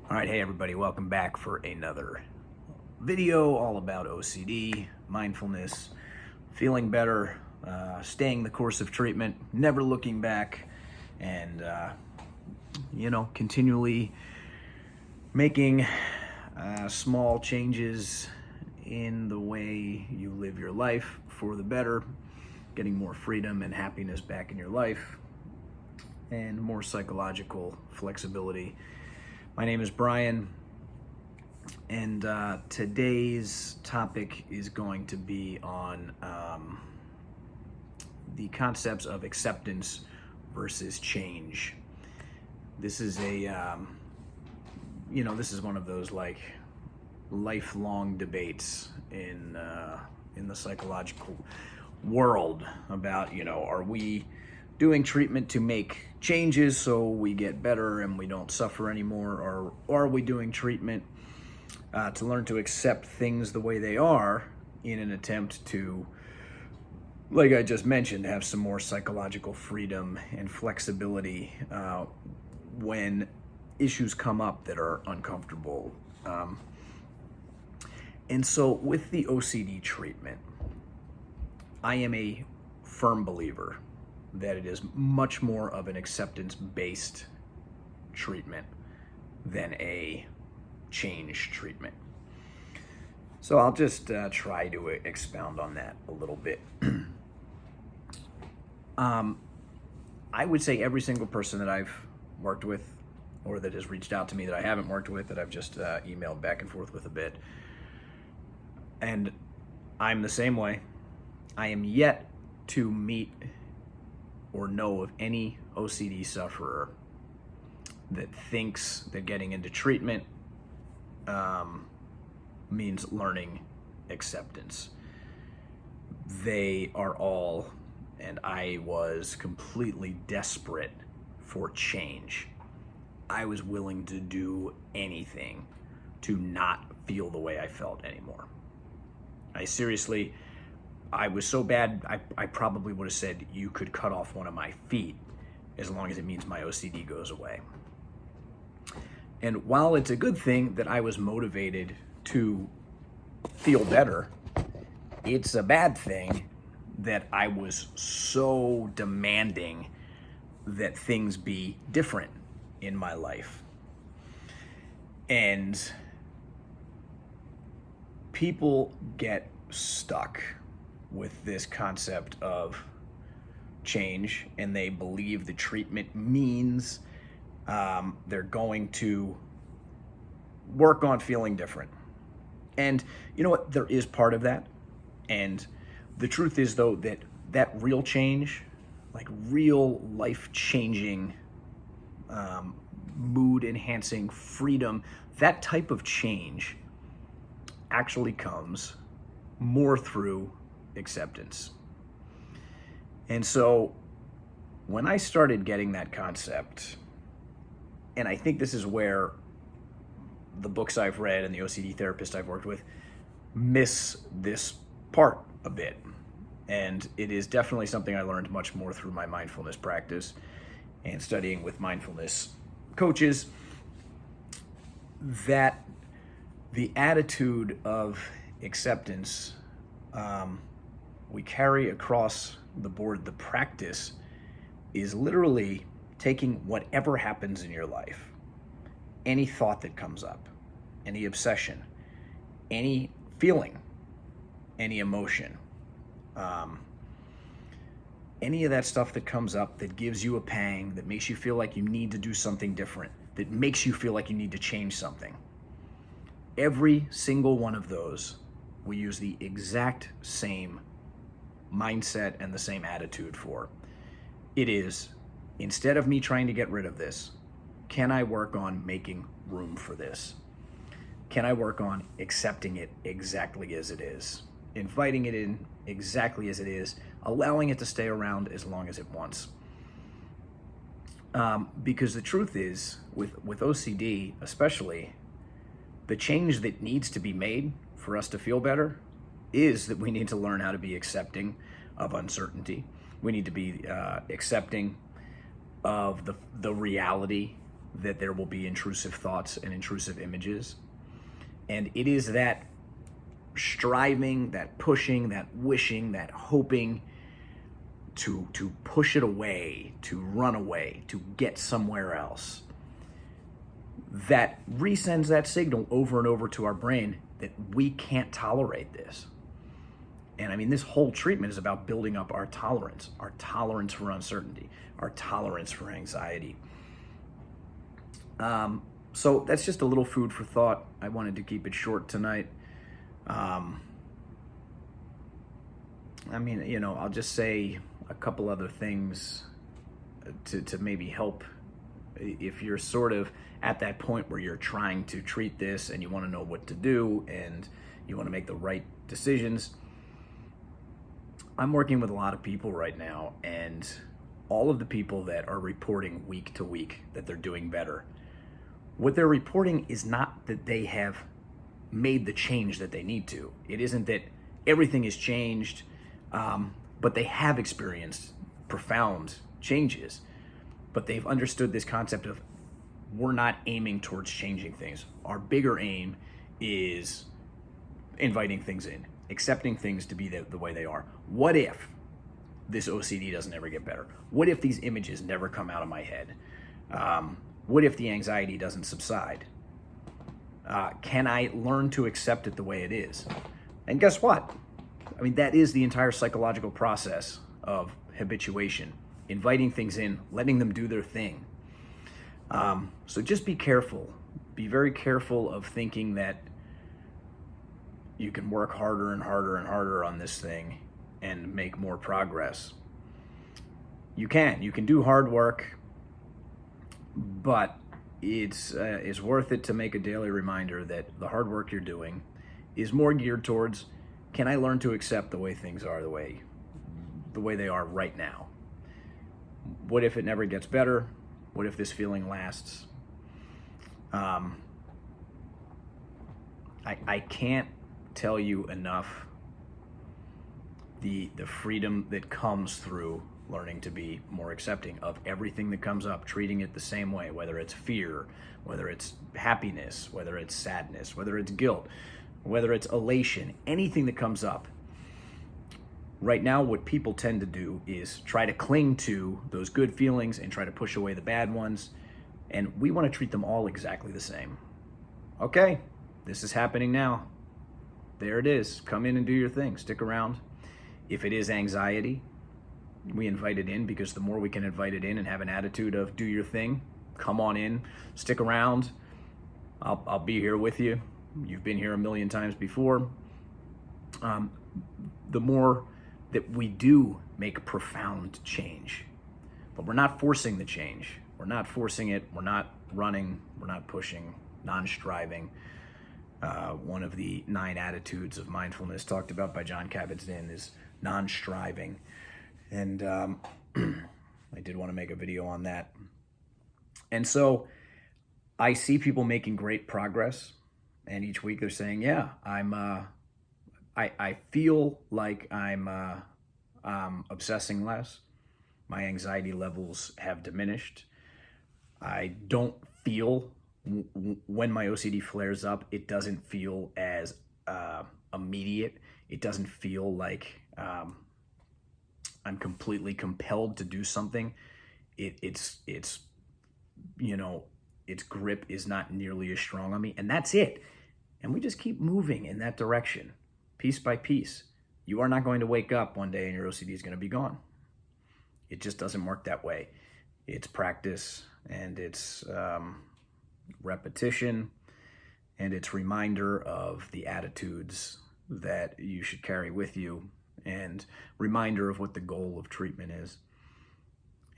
All right, hey everybody, welcome back for another video all about OCD, mindfulness, feeling better, staying the course of treatment, never looking back, and continually making small changes in the way you live your life for the better, getting more freedom and happiness back in your life, and more psychological flexibility. My name is Brian, and today's topic is going to be on the concepts of acceptance versus change. This is this is one of those like lifelong debates in the psychological world about, are we doing treatment to make changes so we get better and we don't suffer anymore, or are we doing treatment to learn to accept things the way they are in an attempt to, like I just mentioned, have some more psychological freedom and flexibility when issues come up that are uncomfortable. And so with the OCD treatment, I am a firm believer that it is much more of an acceptance-based treatment than a change treatment. So I'll just try to expound on that a little bit. I would say every single person that I've worked with or that has reached out to me that I haven't worked with, that I've just emailed back and forth with a bit, and I'm the same way. I am yet to meet or know of any OCD sufferer that thinks that getting into treatment means learning acceptance. They are all, and I was completely desperate for change. I was willing to do anything to not feel the way I felt anymore. I was so bad, I probably would have said you could cut off one of my feet as long as it means my OCD goes away. And while it's a good thing that I was motivated to feel better, it's a bad thing that I was so demanding that things be different in my life. And people get stuck with this concept of change, and they believe the treatment means they're going to work on feeling different. And you know what? There is part of that. And the truth is, though, that real change, like real life-changing, mood-enhancing freedom, that type of change actually comes more through acceptance. And so when I started getting that concept, and I think this is where the books I've read and the OCD therapist I've worked with miss this part a bit. And it is definitely something I learned much more through my mindfulness practice and studying with mindfulness coaches, that the attitude of acceptance we carry across the board. The practice is literally taking whatever happens in your life, any thought that comes up, any obsession, any feeling, any emotion, any of that stuff that comes up that gives you a pang, that makes you feel like you need to do something different, that makes you feel like you need to change something. Every single one of those, we use the exact same mindset and the same attitude for. It is, instead of me trying to get rid of this, can I work on making room for this? Can I work on accepting it exactly as it is, inviting it in exactly as it is, allowing it to stay around as long as it wants? Because the truth is, with OCD especially, the change that needs to be made for us to feel better is that we need to learn how to be accepting of uncertainty. We need to be accepting of the reality that there will be intrusive thoughts and intrusive images. And it is that striving, that pushing, that wishing, that hoping to push it away, to run away, to get somewhere else, that resends that signal over and over to our brain that we can't tolerate this. And I mean, this whole treatment is about building up our tolerance for uncertainty, our tolerance for anxiety. So that's just a little food for thought. I wanted to keep it short tonight. I mean, you know, I'll just say a couple other things to maybe help if you're sort of at that point where you're trying to treat this and you want to know what to do and you want to make the right decisions. I'm working with a lot of people right now, and all of the people that are reporting week to week that they're doing better, what they're reporting is not that they have made the change that they need to. It isn't that everything has changed, but they have experienced profound changes. But they've understood this concept of we're not aiming towards changing things. Our bigger aim is inviting things in, accepting things to be the way they are. What if this OCD doesn't ever get better? What if these images never come out of my head? What if the anxiety doesn't subside? Can I learn to accept it the way it is? And guess what? I mean, that is the entire psychological process of habituation. Inviting things in, letting them do their thing. So just be careful. Be very careful of thinking that you can work harder and harder and harder on this thing and make more progress. You can do hard work, but it's worth it to make a daily reminder that the hard work you're doing is more geared towards, can I learn to accept the way things are, the way they are right now? What if it never gets better? What if this feeling lasts? I can't tell you enough the freedom that comes through learning to be more accepting of everything that comes up, treating it the same way, whether it's fear, whether it's happiness, whether it's sadness, whether it's guilt, whether it's elation, anything that comes up. Right now, what people tend to do is try to cling to those good feelings and try to push away the bad ones. And we want to treat them all exactly the same. Okay, this is happening now. There it is. Come in and do your thing. Stick around. If it is anxiety, we invite it in, because the more we can invite it in and have an attitude of do your thing, come on in, stick around. I'll be here with you. You've been here a million times before. The more that we do make profound change, but we're not forcing the change. We're not forcing it. We're not running. We're not pushing, non-striving. One of the 9 attitudes of mindfulness talked about by Jon Kabat-Zinn is non-striving. And I did want to make a video on that. And so I see people making great progress. And each week they're saying, yeah, I feel like I'm obsessing less. My anxiety levels have diminished. I don't feel, when my OCD flares up, it doesn't feel as immediate. It doesn't feel like I'm completely compelled to do something. It's you know, its grip is not nearly as strong on me, and that's it. And we just keep moving in that direction, piece by piece. You are not going to wake up one day and your OCD is going to be gone. It just doesn't work that way. It's practice, and it's repetition, and it's reminder of the attitudes that you should carry with you, and reminder of what the goal of treatment is.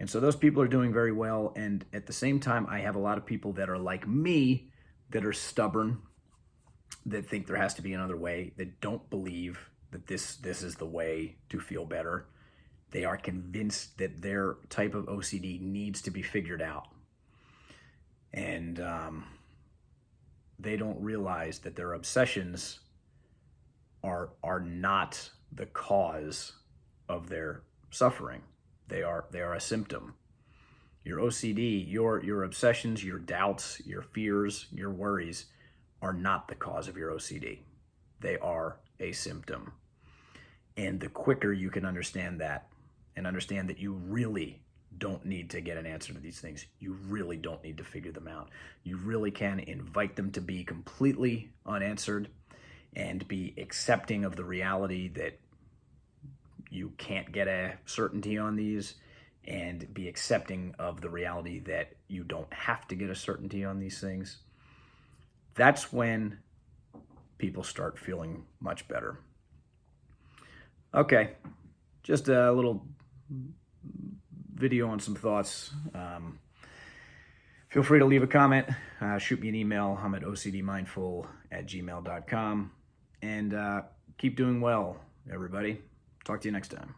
And so those people are doing very well. And at the same time, I have a lot of people that are like me, that are stubborn, that think there has to be another way, that don't believe that this is the way to feel better. They are convinced that their type of OCD needs to be figured out. And they don't realize that their obsessions are not the cause of their suffering. They are a symptom. Your OCD, your obsessions, your doubts, your fears, your worries are not the cause of your OCD. They are a symptom. And the quicker you can understand that, and understand that you really don't need to get an answer to these things, you really don't need to figure them out. You really can invite them to be completely unanswered and be accepting of the reality that you can't get a certainty on these, and be accepting of the reality that you don't have to get a certainty on these things. That's when people start feeling much better. Okay, just a little video on some thoughts. Feel free to leave a comment, shoot me an email. I'm at ocdmindful@gmail.com. And keep doing well, everybody. Talk to you next time.